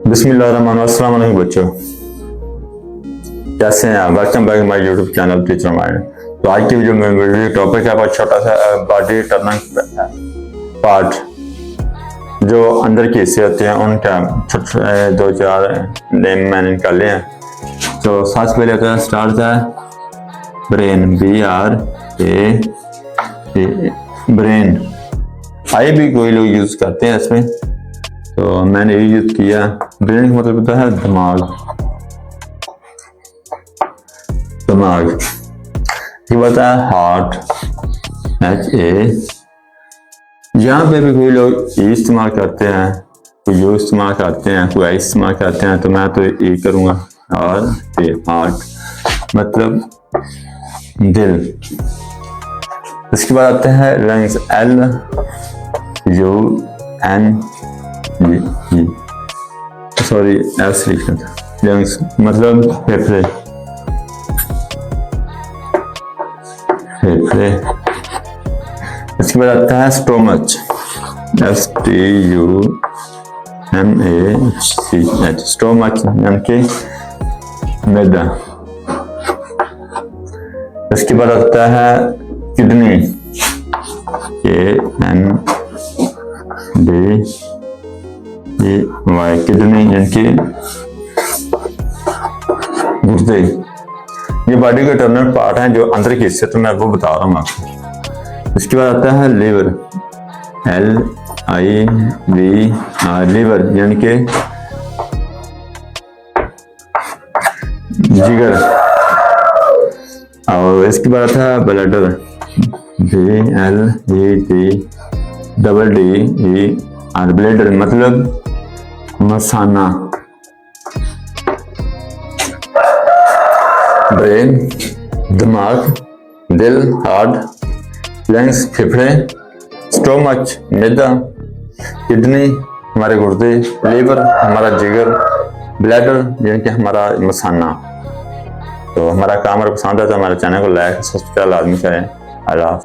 बिस्मिल्लाहिर्रहमानिर्रहीम बच्चों, कैसे हैं आप? Welcome back my YouTube channel teacher mind. तो आज की वीडियो में टॉपिक है बहुत छोटा सा, बॉडी टर्निंग पार्ट जो अंदर के हिस्से होते हैं उनका छोटे दो चार नेम मैंने निकाले हैं। तो सबसे पहले होता है स्टार्ट है ब्रेन, BRAIN। ब्रेन आई भी कोई लोग यूज करते हैं इसमें, तो मैंने ये यूज किया। ब्रेन का मतलब होता है दिमाग। ये होता है हार्ट, HA। यहाँ पे भी कोई लोग ई इस्तेमाल करते हैं, कोई यू इस्तेमाल करते हैं, कोई आई इस्तेमाल करते हैं, तो मैं तो ई करूँगा। और ये हार्ट मतलब दिल। इसके बाद आते हैं लंग्स, LUNG, सॉरी एस लिखना था। लंग्स मतलब फेफड़े। इसके बाद आता है स्टोमच, STUMACH, स्टोमच यानी कि मैदा। इसके बाद आता है किडनी, KNDY, किडनी यानी कि गुर्दे। ये बॉडी का टर्नर पार्ट है जो अंदर के हिस्से, तो मैं वो बता रहा हूँ आपको। इसके बाद आता है लीवर, LIVR, लीवर यानी कि जिगर। और इसके बाद आता है ब्लैडर, BLEDDER, ब्लैडर मतलब मसाना। ब्रेन दिमाग, दिल हार्ट, लंग्स फेफड़े, स्टोमच मैदा, किडनी हमारे गुर्दे, लीवर हमारा जिगर, ब्लैडर यानी कि हमारा मसाना। तो हमारा काम अगर पसंद है तो हमारे चैनल को लाइक सब्सक्राइब लाजमी करें। अल्लाह।